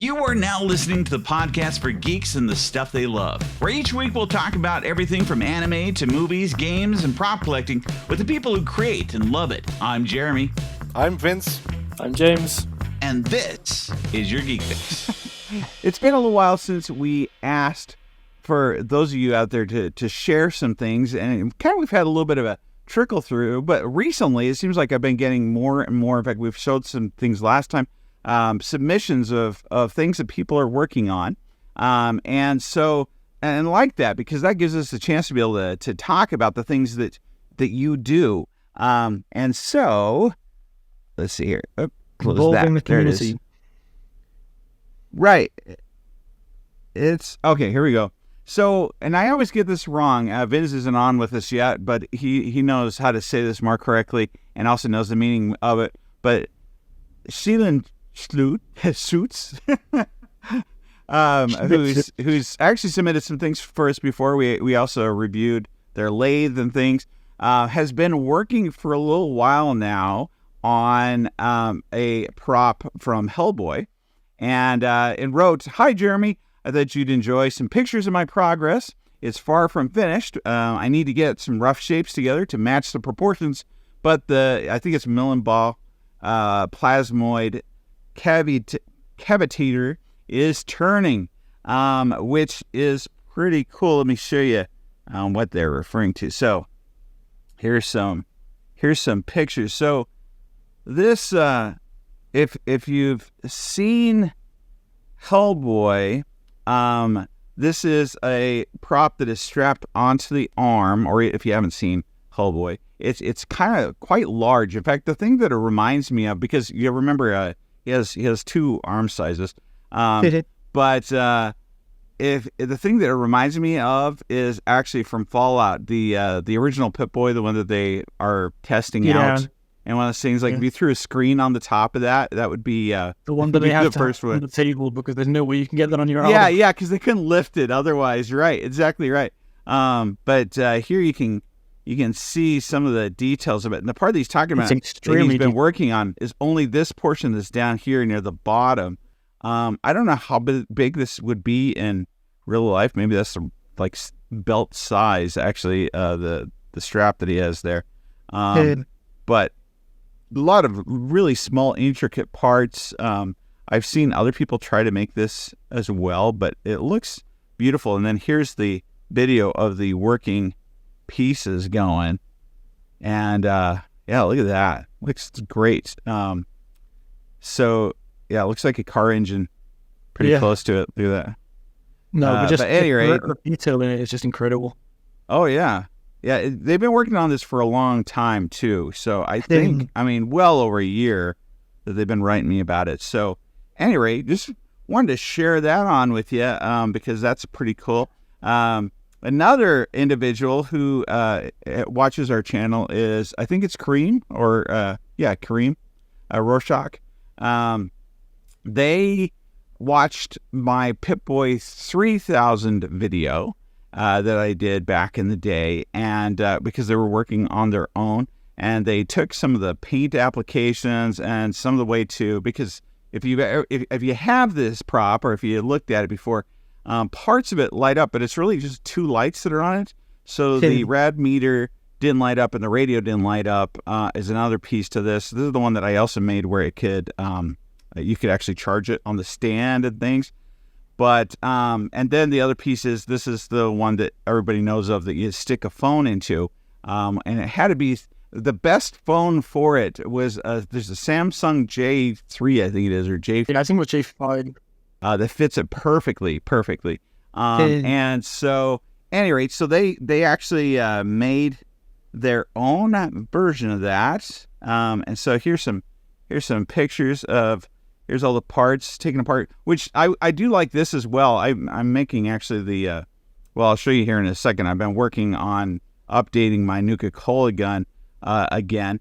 You are now listening to the podcast for geeks and the stuff they love, where each week we'll talk about everything from anime to movies, games, and prop collecting with the people who create and love it. I'm Jeremy. I'm Vince. I'm James. And this is your Geek Fix. It's been a little while since we asked for those of you out there to share some things, and kind of we've had a little bit of a trickle through, but recently it seems like I've been getting more and more. In fact, we've showed some things last time. Submissions of things that people are working on. And like that, because that gives us a chance to be able to talk about the things that you do. And so, let's see here. Oh, close Involving that. the There it is. community. Right. It's, okay, here we go. So, and I always get this wrong. Vince isn't on with us yet, but he knows how to say this more correctly and also knows the meaning of it. But Schelenschutz, who's actually submitted some things for us before. We also reviewed their lathe and things. Has been working for a little while now on a prop from Hellboy, and wrote, "Hi Jeremy, I thought you'd enjoy some pictures of my progress. It's far from finished. I need to get some rough shapes together to match the proportions, but I think it's Millenbaugh plasmoid cavitator is turning, which is pretty cool. Let me show you what they're referring to. So here's some pictures. So this, if you've seen Hellboy, this is a prop that is strapped onto the arm, or if you haven't seen Hellboy, it's kind of quite large. In fact, the thing that it reminds me of, because you remember he has two arm sizes, but if the thing that it reminds me of is actually from Fallout, the original Pip-Boy, the one that they are testing out. And one of those things, like if you threw a screen on the top of that would be the one that they have the first one on the table, because there's no way you can get that on your arm. Yeah, because they couldn't lift it otherwise. Right, exactly right. But here you can see some of the details of it. And the part that he's talking about that he's been working on is only this portion that's down here near the bottom. I don't know how big this would be in real life. Maybe that's some, like, belt size, actually, the strap that he has there. But a lot of really small, intricate parts. I've seen other people try to make this as well, but it looks beautiful. And then here's the video of the working pieces going, and yeah, look at that. Looks great. So yeah, it looks like a car engine, pretty close to it. Look at that. No, but just at any rate, the detail in it is just incredible. Oh yeah. They've been working on this for a long time too. So I think, well over a year that they've been writing me about it. So at any rate, just wanted to share that on with you, because that's pretty cool. Another individual who watches our channel is, I think it's Kareem, Kareem Rorschach. They watched my Pip-Boy 3000 video that I did back in the day, and because they were working on their own, and they took some of the paint applications and some of the way to, because if you have this prop, or if you looked at it before, parts of it light up, but it's really just two lights that are on it. So the rad meter didn't light up and the radio didn't light up, is another piece to this. This is the one that I also made where it could, you could actually charge it on the stand and things. But, and then the other piece is, this is the one that everybody knows of that you stick a phone into. And it had to be, the best phone for it was, there's a Samsung J3, I think it is, or J4. Yeah, I think it was J5. That fits it perfectly. And so, at any rate, so they actually made their own version of that. And so here's some pictures of, here's all the parts taken apart, which I do like this as well. I'm making actually the, I'll show you here in a second. I've been working on updating my Nuka-Cola gun again.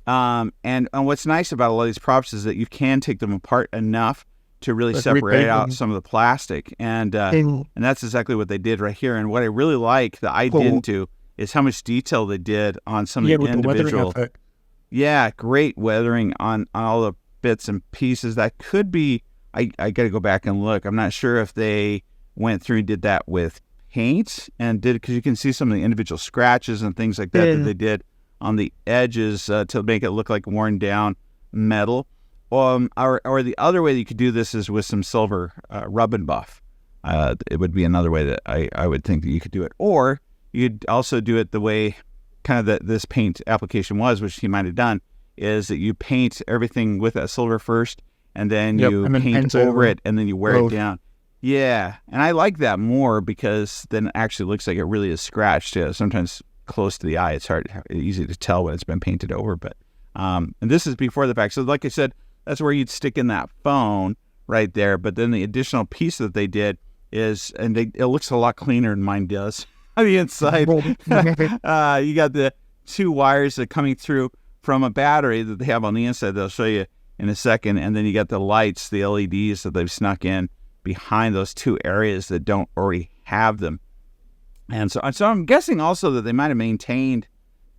And what's nice about a lot of these props is that you can take them apart enough to really separate out some of the plastic. And that's exactly what they did right here. And what I really like that I didn't do is how much detail they did on some of the individual. Great weathering on all the bits and pieces. That could be I got to go back and look. I'm not sure if they went through and did that with paint because you can see some of the individual scratches and things like that that they did on the edges to make it look like worn down metal. Or the other way that you could do this is with some silver rub and buff. It would be another way that I would think that you could do it. Or you'd also do it the way kind of that this paint application was, which he might have done, is that you paint everything with that silver first, and then you paint over it, and then you wear it down. Yeah, and I like that more because then it actually looks like it really is scratched. Sometimes close to the eye, it's easy to tell when it's been painted over. But and this is before the fact. So like I said, that's where you'd stick in that phone right there. But then the additional piece that they did is, and it looks a lot cleaner than mine does on the inside. You got the 2 wires that are coming through from a battery that they have on the inside. They'll show you in a second. And then you got the lights, the LEDs that they've snuck in behind those 2 areas that don't already have them. And so I'm guessing also that they might have maintained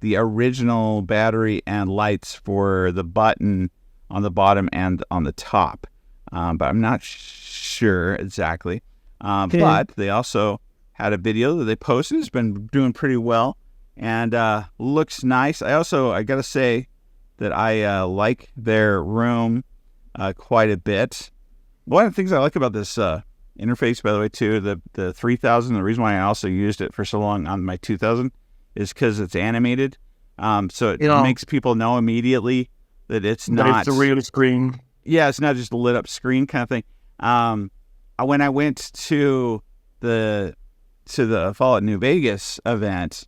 the original battery and lights for the button on the bottom and on the top. But I'm not sure exactly. But they also had a video that they posted. It's been doing pretty well and looks nice. I got to say that I like their room quite a bit. One of the things I like about this interface, by the way, too, the 3000, the reason why I also used it for so long on my 2000 is because it's animated. So it makes people know immediately that it's not... It's a real screen. Yeah, it's not just a lit up screen kind of thing. When I went to the Fallout New Vegas event,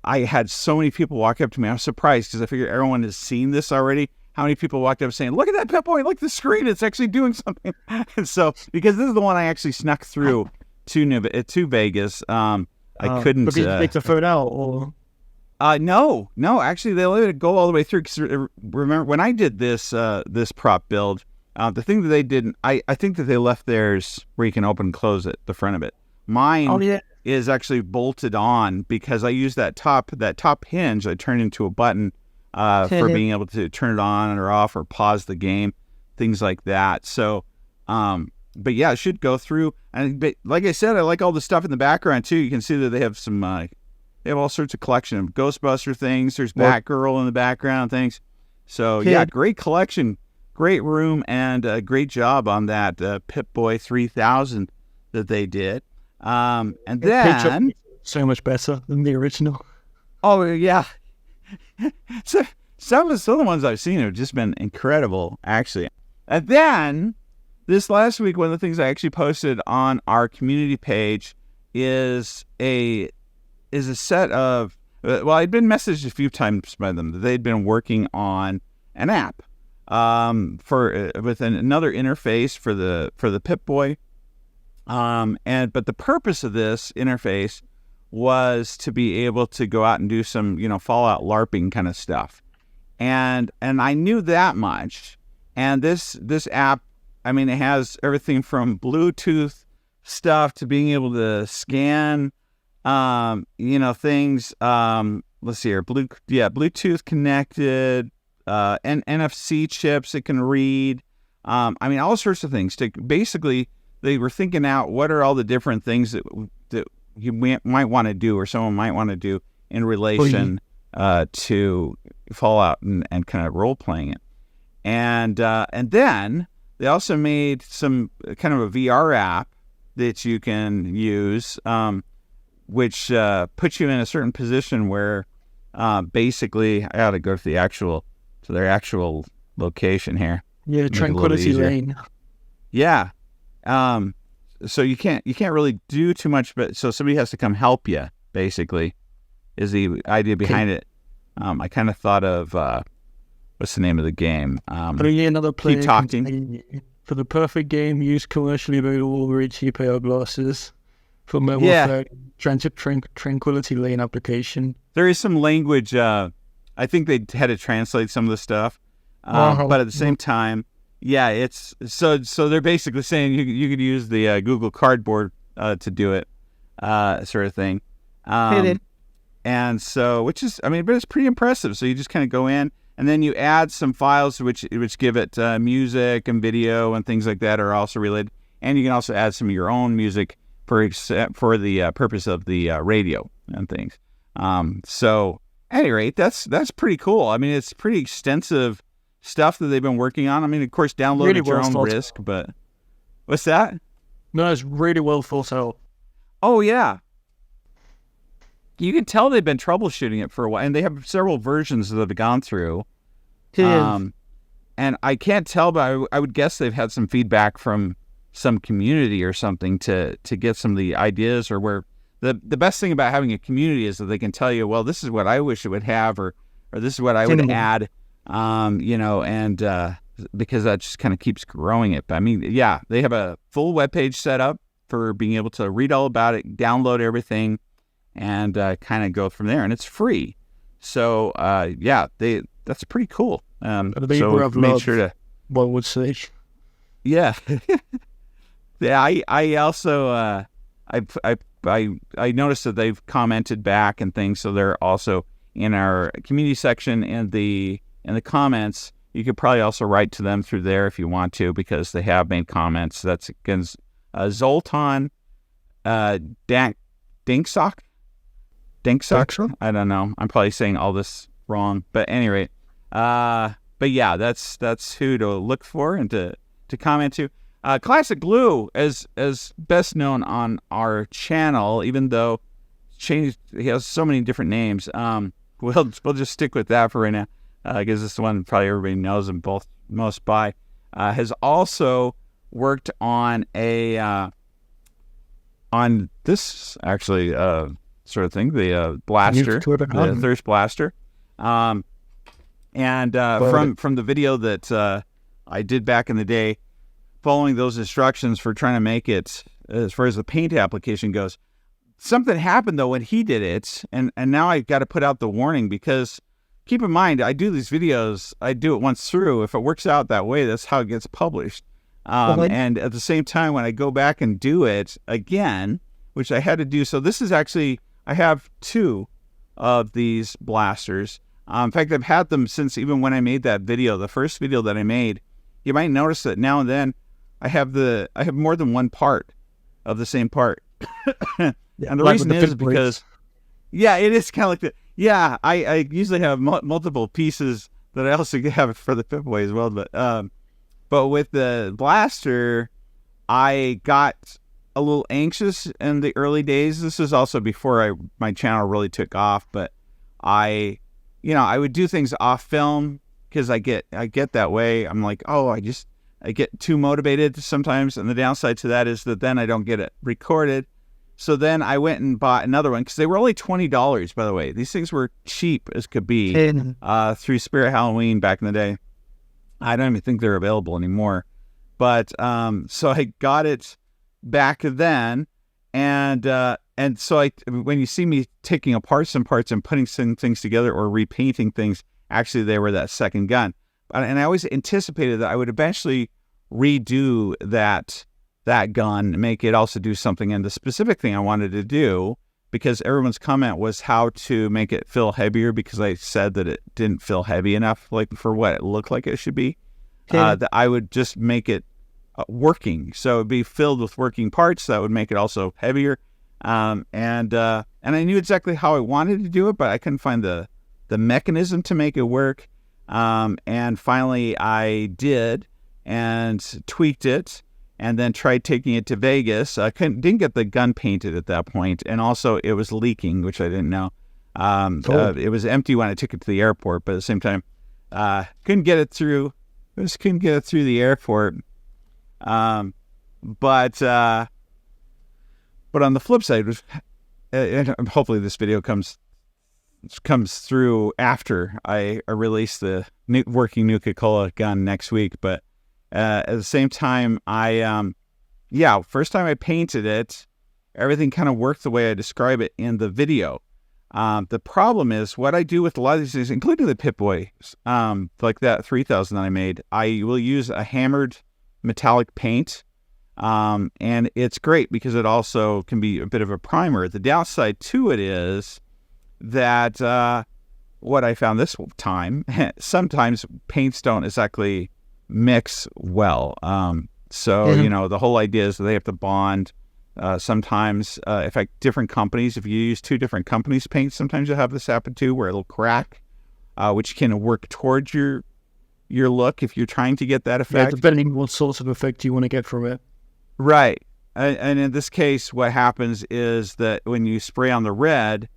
I had so many people walk up to me. I was surprised because I figured everyone has seen this already. How many people walked up saying, "Look at that Pip-Boy, look at the screen, it's actually doing something." And so, because this is the one I actually snuck through to Vegas, I couldn't... But did you take the phone out, or...? No, actually, they let it go all the way through. Because remember, when I did this prop build, the thing that they didn't... I think that they left theirs where you can open and close it, the front of it. Mine is actually bolted on because I used that top hinge I turned into a button for being able to turn it on or off or pause the game, things like that. So, but yeah, it should go through. But like I said, I like all the stuff in the background too. You can see that they have some, they have all sorts of collection of Ghostbuster things. There's Batgirl in the background things. So yeah, great collection, great room, and a great job on that Pip-Boy 3000 that they did. And then so much better than the original. Oh yeah. So some of the ones I've seen have just been incredible, actually. And then this last week, one of the things I actually posted on our community page is a set of I'd been messaged a few times by them that they'd been working on an app with another interface for the Pip-Boy. But the purpose of this interface was to be able to go out and do some, Fallout LARPing kind of stuff. And I knew that much. And this app, it has everything from Bluetooth stuff to being able to scan, things. Let's see here. Bluetooth connected, and NFC chips it can read. All sorts of things. Basically, they were thinking out what are all the different things that you might want to do or someone might want to do in relation to Fallout and kind of role-playing it. And then they also made some kind of a VR app that you can use, which puts you in a certain position where basically I ought to go to their actual location here. Yeah, Tranquility Lane. Yeah. So you can't really do too much, but so somebody has to come help you, basically, is the idea behind it. I kind of thought of, what's the name of the game? Another player Keep Talking. For the perfect game, use commercially available very cheap AR glasses for mobile Tranquility Lane application. There is some language, I think they had to translate some of the stuff, but at the same time, yeah, it's so they're basically saying you could use the Google Cardboard to do it, sort of thing. And so, which is, but it's pretty impressive. So you just kind of go in, And then you add some files which give it music and video and things like that are also related. And you can also add some of your own music for the purpose of the radio and things. So at any rate, that's pretty cool. I mean, it's pretty extensive stuff that they've been working on. I mean, of course, download really at your own risk, but what's that? No, it's really well thought out. Oh, yeah. You can tell they've been troubleshooting it for a while, and they have several versions that they've gone through. And I can't tell, but I would guess they've had some feedback from some community or something to get some of the ideas, or where the best thing about having a community is that they can tell you, well, this is what I wish it would have, or this is what I would add, because that just kind of keeps growing it. But I mean, yeah, they have a full webpage set up for being able to read all about it, download everything, and kind of go from there. And it's free. So, that's pretty cool. So made sure to... One would say. Yeah. Yeah, I also... I noticed that they've commented back and things, so they're also in our community section in the comments. You could probably also write to them through there if you want to, because they have made comments. That's against Zoltan Dinksock. I don't know. I'm probably saying all this wrong, but at any rate, but yeah, that's who to look for and to comment to. Classic Glue is best known on our channel, even though he has so many different names. We'll just stick with that for right now, because this is the one probably everybody knows him most by. Has also worked on on this actually sort of thing, the blaster, the thirst blaster, and from the video that I did back in the day, following those instructions for trying to make it, as far as the paint application goes, something happened though when he did it, and now I got to put out the warning, because keep in mind, I do these videos, I do it once through. If it works out that way, that's how it gets published. And at the same time, when I go back and do it again, which I had to do, so this is actually, I have 2 of these blasters. In fact, I've had them since even when I made that video, the first video that I made. You might notice that now and then I have more than one part of the same part. And the reason is because, yeah, it is kind of like that. Yeah, I usually have multiple pieces that I also have for the Pip-Boy as well. But with the blaster, I got a little anxious in the early days. This is also before my channel really took off. But I would do things off film, because I get that way. I'm like, I get too motivated sometimes, and the downside to that is that then I don't get it recorded. So then I went and bought another one, because they were only $20, by the way. These things were cheap as could be through Spirit Halloween back in the day. I don't even think they're available anymore. But so I got it back then, and so when you see me taking apart some parts and putting some things together or repainting things, actually they were that second gun. And I always anticipated that I would eventually redo that gun, make it also do something. And the specific thing I wanted to do, because everyone's comment was how to make it feel heavier, because I said that it didn't feel heavy enough, like for what it looked like it should be, that I would just make it working. So it'd be filled with working parts that would make it also heavier. And I knew exactly how I wanted to do it, but I couldn't find the mechanism to make it work. And finally I did, and tweaked it, and then tried taking it to Vegas. I didn't get the gun painted at that point, and also it was leaking, which I didn't know. It was empty when I took it to the airport, but at the same time, couldn't get it through the airport. But on the flip side, hopefully this video comes through after I release the working Nuka-Cola gun next week. But at the same time, first time I painted it, everything kind of worked the way I describe it in the video. The problem is what I do with a lot of these things, including the Pip-Boy, like that 3000 that I made, I will use a hammered metallic paint. And it's great because it also can be a bit of a primer. The downside to it is that what I found this time, sometimes paints don't exactly mix well. So, you know, the whole idea is that they have to bond. Sometimes, in fact, different companies, if you use two different companies' paint, sometimes you'll have this happen too, where it'll crack, which can work towards your look if you're trying to get that effect. Yeah, depending what sort of effect you want to get from it. Right. And in this case, what happens is that when you spray on the red,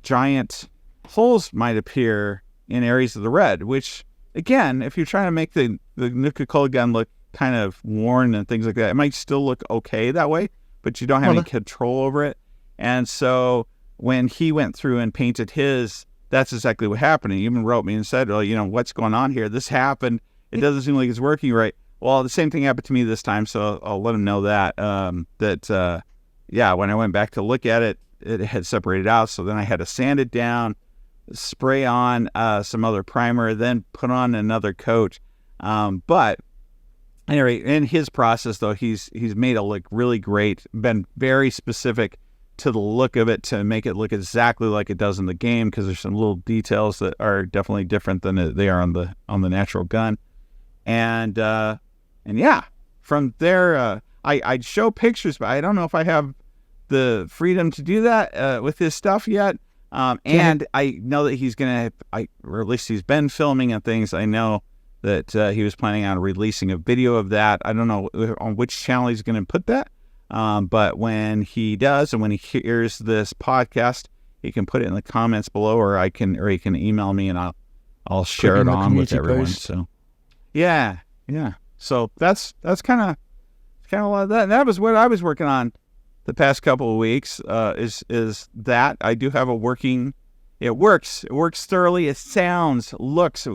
giant holes might appear in areas of the red, which, again, if you're trying to make the Nuka-Cola gun look kind of worn and things like that, it might still look okay that way, but you don't have any control over it. And so when he went through and painted his, that's exactly what happened. He even wrote me and said, well, you know, what's going on here? This happened. It doesn't seem like it's working right. Well, the same thing happened to me this time, so I'll let him know that. When I went back to look at it, it had separated out, so then I had to sand it down, spray on some other primer, then put on another coat. But anyway, in his process, though, he's made it look really great, been very specific to the look of it to make it look exactly like it does in the game, because there's some little details that are definitely different than they are on the natural gun. And yeah, from there, I'd show pictures, but I don't know if I have the freedom to do that with his stuff yet. And I know that he's going to, or at least he's been filming and things. I know that he was planning on releasing a video of that. I don't know on which channel he's going to put that. But when he does, and when he hears this podcast, he can put it in the comments below, or he can email me, and I'll share it on with everyone. Post. So yeah. So that's kind of a lot of that. And that was what I was working on the past couple of weeks. Is that I do have a working. It works. It works thoroughly. It sounds, looks.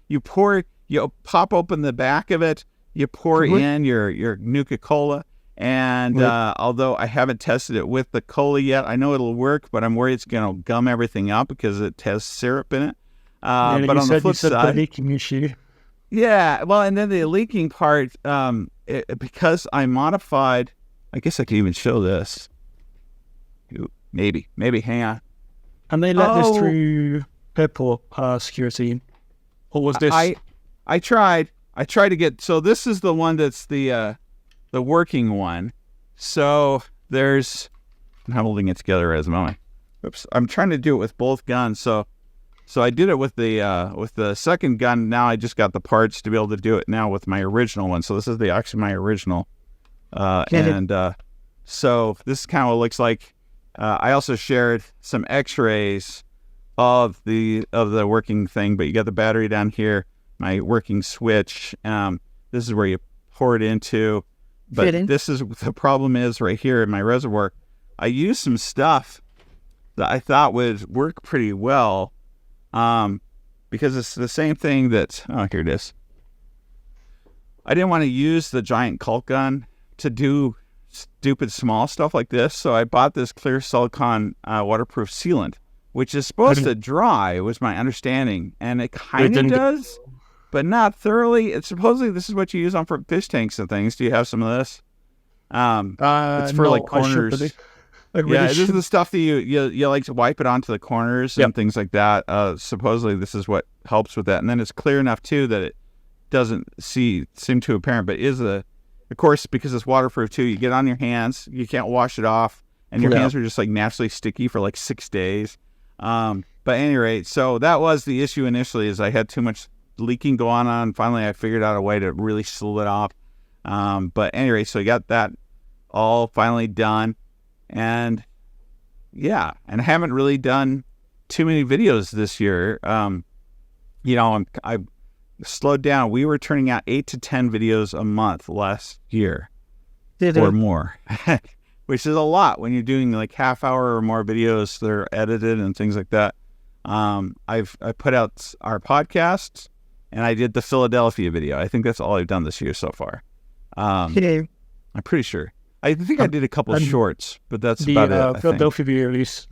You pop open the back of it. You pour in your Nuka-Cola. And although I haven't tested it with the cola yet, I know it'll work, but I'm worried it's going to gum everything up because it has syrup in it. But on the flip side, the leaking issue. Yeah, well, and then the leaking part, because I modified, I guess I could even show this. Maybe, hang on. And they let this through airport security. Or was this? I tried to get, so this is the one that's the working one. So I'm holding it together as a moment. Oops, I'm trying to do it with both guns. So I did it with the second gun. Now I just got the parts to be able to do it now with my original one. So this is actually my original. So this is kind of what it looks like. I also shared some X-rays of the working thing, but you got the battery down here, my working switch. This is where you pour it into. But this is the problem is right here in my reservoir. I used some stuff that I thought would work pretty well. Because it's the same thing that, here it is. I didn't want to use the giant caulk gun to do stupid small stuff like this, so I bought this clear silicone waterproof sealant, which is supposed to dry, was my understanding, and it kind of does, but not thoroughly. It's supposedly this is what you use on for fish tanks and things. Do you have some of this? It's for like corners. This is the stuff that you like to wipe it onto the corners and things like that. Supposedly this is what helps with that. And then it's clear enough too that it doesn't seem too apparent, but of course, because it's waterproof too, you get on your hands, you can't wash it off, and your hands are just like naturally sticky for like 6 days. But at any rate, so that was the issue initially, is I had too much leaking going on. Finally, I figured out a way to really seal it off. But anyway, so I got that all finally done. And yeah, and I haven't really done too many videos this year. I slowed down. We were turning out 8 to 10 videos a month last year or more, which is a lot when you're doing like half hour or more videos that are edited and things like that. I put out our podcast, and I did the Philadelphia video. I think that's all I've done this year so far. I'm pretty sure. I think I did a couple of shorts, but that's about it. The Philadelphia video release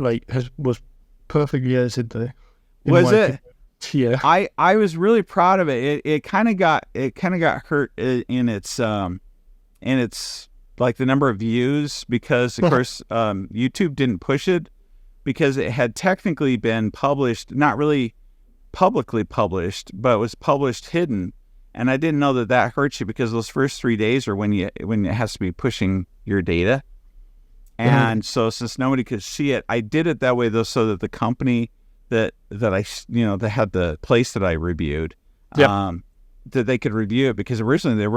was perfectly edited though. Was it? Yeah. I was really proud of it. It kind of got hurt in its like the number of views, because of course YouTube didn't push it because it had technically been published, not really publicly published, but was published hidden. And I didn't know that hurts you, because those first 3 days are when it has to be pushing your data. And so since nobody could see it, I did it that way though, so that the company that had the place that I reviewed, that they could review it, because originally there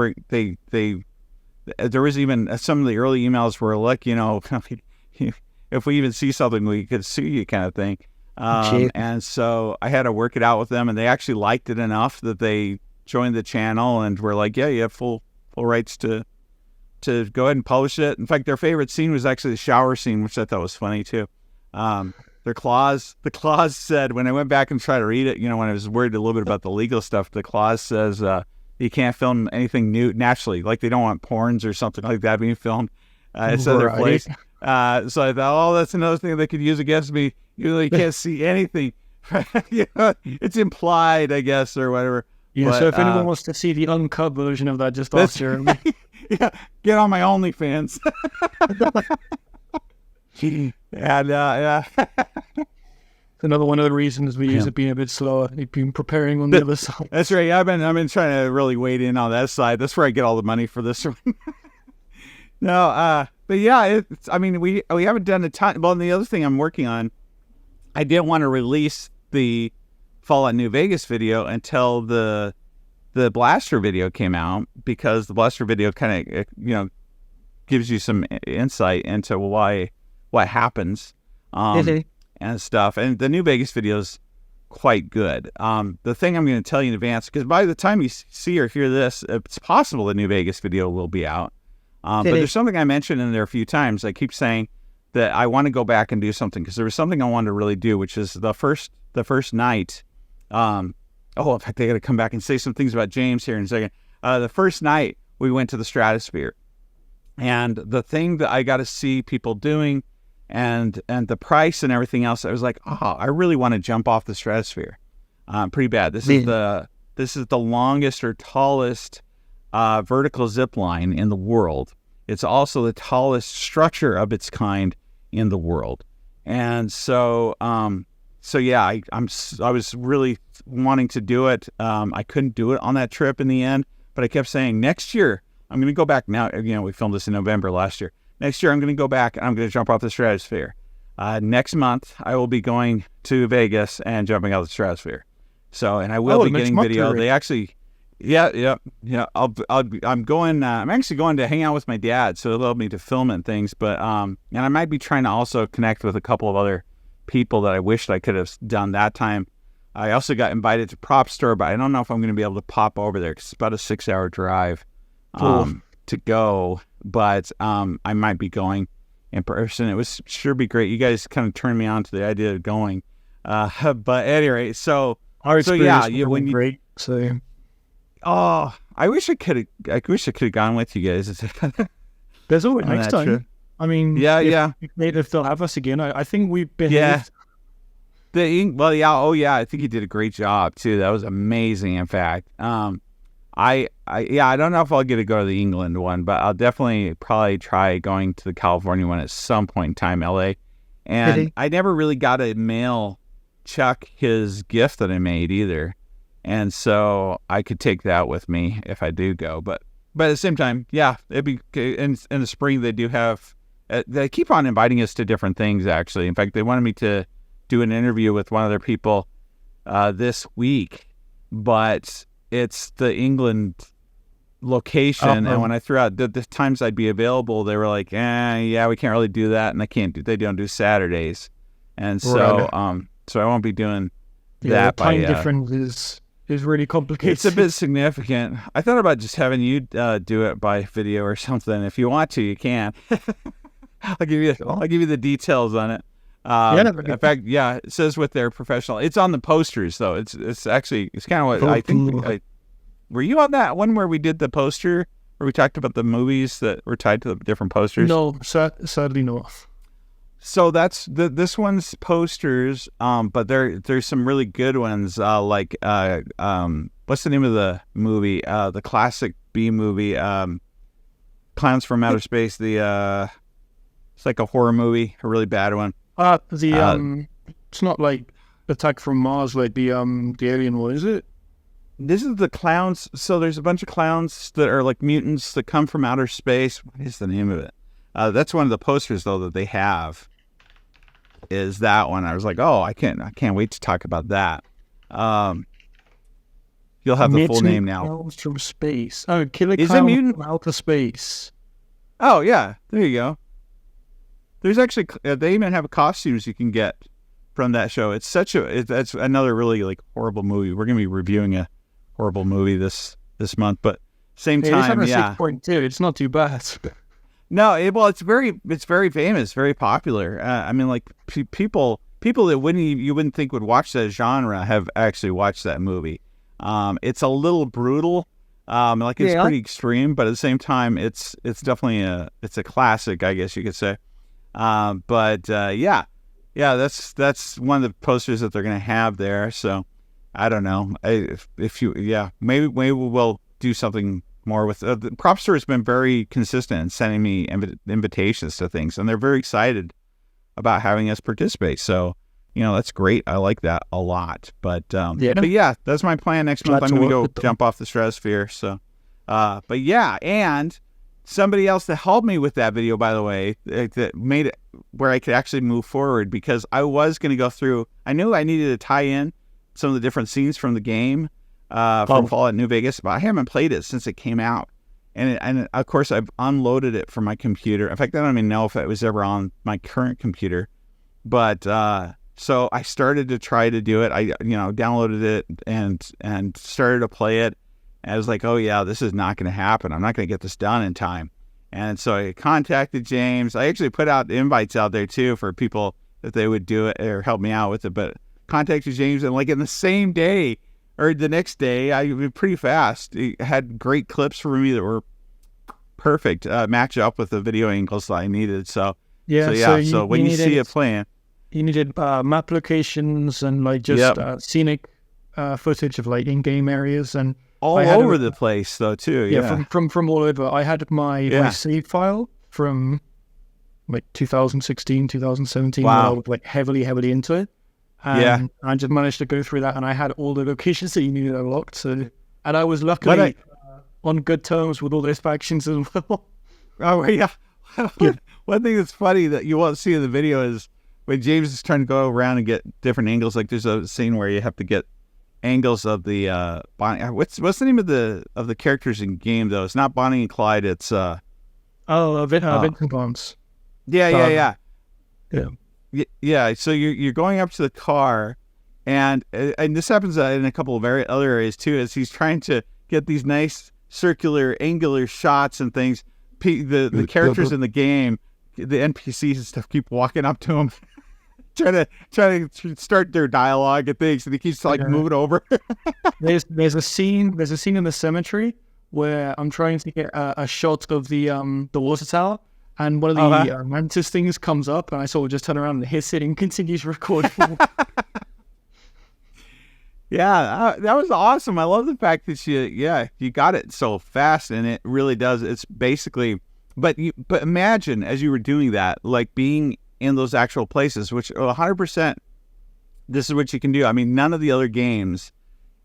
was even some of the early emails were like, if we even see something, we could sue you, kind of thing. And so I had to work it out with them, and they actually liked it enough that they joined the channel and were like, yeah, you have full rights to go ahead and publish it. In fact, their favorite scene was actually the shower scene, which I thought was funny too. The clause said, when I went back and tried to read it, when I was worried a little bit about the legal stuff, the clause says you can't film anything new naturally, like they don't want porns or something like that being filmed. It's other place. So I thought, that's another thing they could use against me. You really can't see anything. It's implied, I guess, or whatever. Yeah, but, so if anyone wants to see the uncut version of that, just ask Jeremy. Yeah, get on my OnlyFans. And it's another one of the reasons we use it being a bit slower. We've been preparing on the other side. That's right. I've been trying to really wade in on that side. That's where I get all the money for this one. No, but yeah, we haven't done a ton. Well, and the other thing I'm working on, I didn't want to release the Fallout New Vegas video until the Blaster video came out, because the Blaster video kind of gives you some insight into what happens and stuff. And the New Vegas video is quite good. The thing I'm going to tell you in advance, because by the time you see or hear this, it's possible the New Vegas video will be out. But there's something I mentioned in there a few times. I keep saying that I want to go back and do something, because there was something I wanted to really do, which is the first night. In fact, I got to come back and say some things about James here in a second. The first night we went to the Stratosphere, and the thing that I got to see people doing, and the price and everything else, I was like, I really want to jump off the Stratosphere, pretty bad. This is the longest or tallest vertical zip line in the world. It's also the tallest structure of its kind in the world, and so yeah, I was really wanting to do it. I couldn't do it on that trip in the end, but I kept saying, next year I'm going to go back. Now, we filmed this in November last year. Next year I'm going to go back and I'm going to jump off the Stratosphere. Next month I will be going to Vegas and jumping out of the Stratosphere. So, and I will be getting video. They actually, yeah. I'm going. I'm actually going to hang out with my dad, so it'll help me to film and things. But and I might be trying to also connect with a couple of other people that I wished I could have done that time. I also got invited to Prop Store, but I don't know if I'm going to be able to pop over there, because it's about a 6-hour drive to go. But I might be going in person. It was sure be great. You guys kind of turned me on to the idea of going. But anyway, so yeah, great. So, I wish I could have gone with you guys. There's always next time. Trip. I mean, if they'll have us again, I think we've been. Yeah. I think you did a great job too. That was amazing. In fact, I don't know if I'll get to go to the England one, but I'll definitely probably try going to the California one at some point in time, LA. And I never really got to mail Chuck his gift that I made either, and so I could take that with me if I do go. But at the same time, yeah, it'd be in the spring. They do have. They keep on inviting us to different things. Actually, in fact, they wanted me to do an interview with one of their people this week, but it's the England location. And when I threw out the times I'd be available, they were like, we can't really do that, and they don't do Saturdays, and so so I won't be doing that. The time difference is really complicated. It's a bit significant. I thought about just having you do it by video or something. If you want to, you can. I'll give you the details on it. In fact, it says with their professional. It's on the posters though. It's kind of what I think. Were you on that one where we did the poster where we talked about the movies that were tied to the different posters? No, sadly not. So that's this one's posters. But there's some really good ones. Like what's the name of the movie? The classic B movie, Clowns from Outer Space. It's like a horror movie, a really bad one. It's not like Attack from Mars, like the alien one, is it? This is the clowns. So there's a bunch of clowns that are like mutants that come from outer space. What is the name of it? That's one of the posters though that they have. Is that one? I was like, oh, I can't wait to talk about that. You'll have the full name now. Clowns from space. Oh, Killer Clowns from Outer Space. Oh yeah, there you go. There's actually they even have costumes you can get from that show. That's another really like horrible movie. We're gonna be reviewing a horrible movie this month, but same time, it's 6.2. It's not too bad. No, it's very famous, very popular. I mean, like people that you wouldn't think would watch that genre have actually watched that movie. It's a little brutal, it's pretty extreme, but at the same time, it's definitely a classic, I guess you could say. That's one of the posters that they're gonna have there. So I don't know maybe we'll do something more with the prop store has been very consistent in sending me invitations to things, and they're very excited about having us participate. So that's great. I like that a lot. But that's my plan next month. I'm gonna go jump off the stratosphere. So and somebody else that helped me with that video, by the way, that made it where I could actually move forward, because I was going to go through. I knew I needed to tie in some of the different scenes from the game from Fallout New Vegas, but I haven't played it since it came out. And of course, I've unloaded it from my computer. In fact, I don't even know if it was ever on my current computer. But so I started to try to do it. I downloaded it and started to play it. And I was like, oh yeah, this is not going to happen. I'm not going to get this done in time. And so I contacted James. I actually put out invites out there too for people if they would do it or help me out with it. But contacted James, and like in the same day or the next day, I was pretty fast. He had great clips for me that were perfect, match up with the video angles that I needed. So when you see it playing, you needed map locations and like just scenic footage of like in-game areas and all over the place though too. Yeah, from all over. I had my save file from like 2016, 2017. Wow. When I was like heavily into it. And I just managed to go through that, and I had all the locations that you needed unlocked. So, and I was luckily on good terms with all those factions as well. Oh yeah. One thing that's funny that you won't see in the video is when James is trying to go around and get different angles. Like there's a scene where you have to get angles of the Bonnie. What's the name of the characters in game though? It's not Bonnie and Clyde. It's Vincent Bonds. Yeah. So you're going up to the car, and this happens in a couple of other areas too. As he's trying to get these nice circular, angular shots and things, the characters in the game, the NPCs and stuff, keep walking up to him, trying to start their dialogue and things, and he keeps like moving over. There's a scene in the cemetery where I'm trying to get a shot of the water tower. And one of the mantis things comes up, and I sort of just turn around and hiss it and continues recording. That was awesome. I love the fact that you got it so fast, and it really does. It's basically, but imagine as you were doing that, like being in those actual places, which 100%, this is what you can do. I mean, none of the other games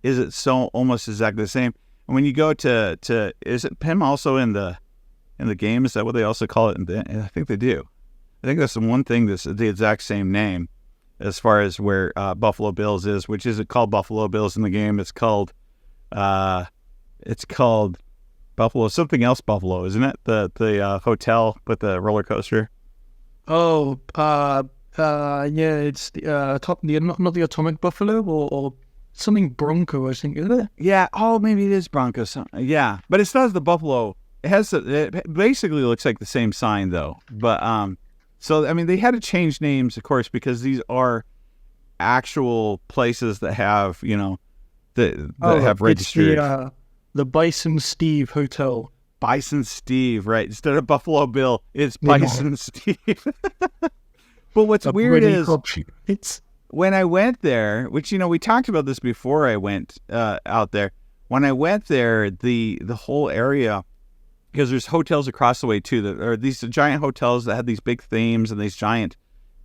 is it so almost exactly the same. And when you go to is it PIM also in the game? Is that what they also call it? I think they do. I think that's the one thing that's the exact same name as far as where Buffalo Bills is, which isn't called Buffalo Bills in the game. It's called Buffalo, something else Buffalo, isn't it? The hotel with the roller coaster. Oh, it's not the Atomic Buffalo or something Bronco, I think, isn't it? Yeah. Oh, maybe it is Bronco. Yeah, but it still has the Buffalo. It basically looks like the same sign though, but so I mean they had to change names, of course, because these are actual places that have that have registered. It's the Bison Steve Hotel. Bison Steve, right? Instead of Buffalo Bill, it's Bison Steve. But what's weird is when I went there, which we talked about this before I went out there. When I went there, the whole area. Because there's hotels across the way too that are these giant hotels that have these big themes and these giant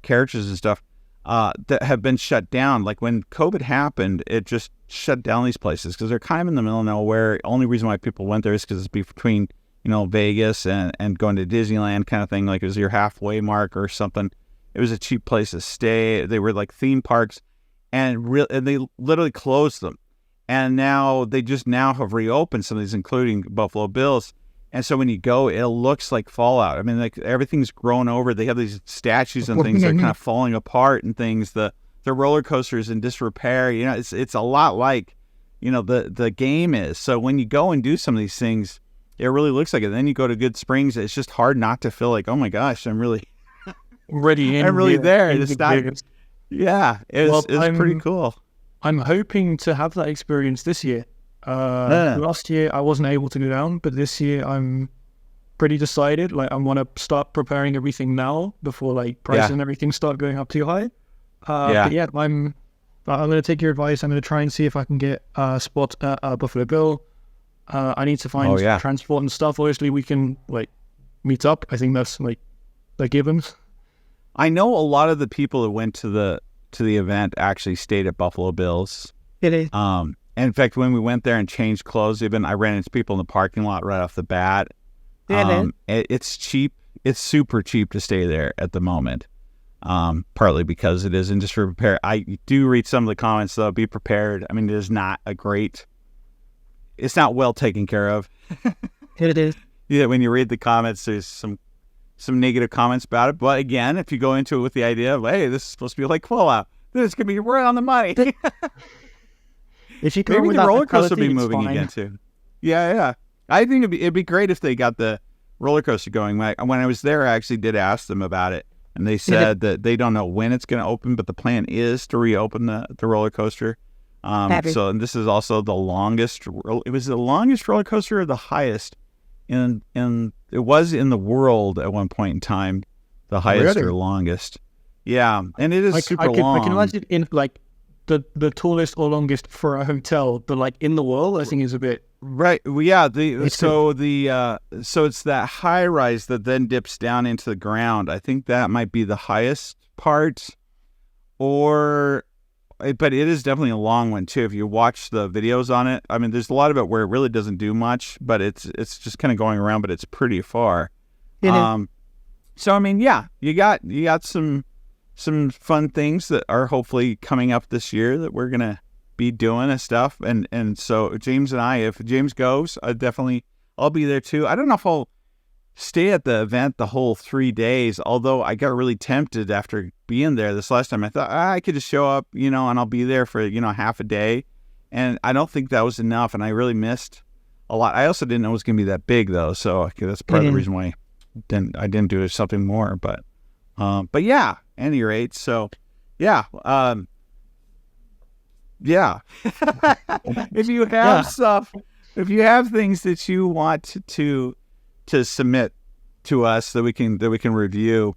characters and stuff that have been shut down. Like when COVID happened, it just shut down these places because they're kind of in the middle of nowhere. Only reason why people went there is because it's between, Vegas and going to Disneyland kind of thing. Like it was your halfway mark or something. It was a cheap place to stay. They were like theme parks, and they literally closed them. And now they just have reopened some of these, including Buffalo Bills. And so when you go, it looks like Fallout. I mean, like everything's grown over. They have these statues and things that are kind of falling apart and things. The roller coasters in disrepair. It's a lot like, the game is. So when you go and do some of these things, it really looks like it. Then you go to Good Springs. It's just hard not to feel like, oh my gosh, I'm really ready. I'm really there. Yeah, it's pretty cool. I'm hoping to have that experience this year. Last year I wasn't able to go down, but this year I'm pretty decided. Like I want to start preparing everything now before like prices and everything start going up too high. But yeah, I'm going to take your advice. I'm going to try and see if I can get a spot at Buffalo Bill. I need to find transport and stuff. Obviously, we can like meet up. I think that's like a given. I know a lot of the people that went to the event actually stayed at Buffalo Bill's. It is. In fact, when we went there and changed clothes, I ran into people in the parking lot right off the bat. It's cheap. It's super cheap to stay there at the moment. Partly because it is industry repair. I do read some of the comments though. Be prepared. I mean, it is not it's not well taken care of. It is. Yeah, when you read the comments, there's some negative comments about it. But again, if you go into it with the idea of, hey, this is supposed to be like Fallout, then it's gonna be right on the money. If you maybe the roller coaster will be moving again too. Yeah. I think it'd be great if they got the roller coaster going. When I was there, I actually did ask them about it, and they said that they don't know when it's going to open, but the plan is to reopen the roller coaster. And this is also the longest. It was the longest roller coaster or the highest, and it was in the world at one point in time, the highest or longest. Yeah, and it is super long. I can imagine in like the tallest or longest for a hotel, but like in the world, I think is a bit right. Well, yeah. So it's that high rise that then dips down into the ground. I think that might be the highest part, but it is definitely a long one too. If you watch the videos on it, I mean, there's a lot of it where it really doesn't do much, but it's just kind of going around, but it's pretty far. So I mean, yeah, you got some fun things that are hopefully coming up this year that we're going to be doing and stuff. And so James and I, if James goes, I'll be there too. I don't know if I'll stay at the event the whole 3 days, although I got really tempted after being there this last time. I thought I could just show up, and I'll be there for, half a day. And I don't think that was enough. And I really missed a lot. I also didn't know it was going to be that big though. So that's part of the reason why I didn't do something more, but yeah, at any rate, so yeah. If you have stuff, if you have things that you want to submit to us that we can review,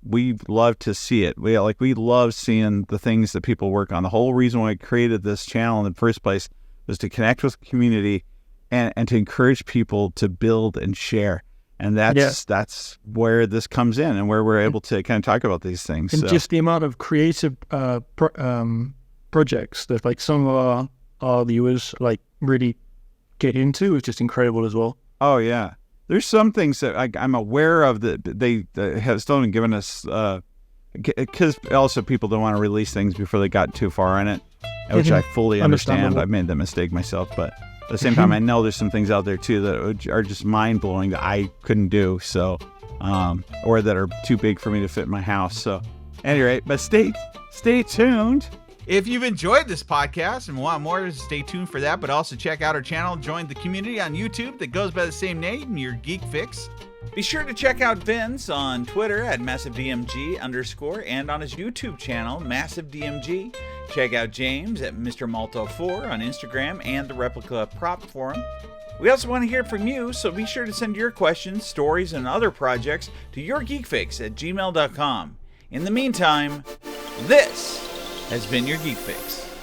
we love to see it. We love seeing the things that people work on. The whole reason why I created this channel in the first place was to connect with the community and to encourage people to build and share. And that's where this comes in and where we're able to kind of talk about these things. And just the amount of creative projects that like some of our viewers like really get into is just incredible as well. Oh yeah, there's some things that I'm aware of that they have still haven't given us because also people don't want to release things before they got too far in it, which I fully understand. I made that mistake myself, but at the same time, I know there's some things out there too that are just mind blowing that I couldn't do. So, or that are too big for me to fit in my house. So, anyway, but stay tuned. If you've enjoyed this podcast and want more, stay tuned for that. But also check out our channel, join the community on YouTube that goes by the same name, your Geek Fix. Be sure to check out Vince on Twitter at MassiveDMG_ and on his YouTube channel, MassiveDMG. Check out James at Mr. Malto4 on Instagram and the Replica Prop Forum. We also want to hear from you, so be sure to send your questions, stories, and other projects to yourgeekfix@gmail.com. In the meantime, this has been your Geek Fix.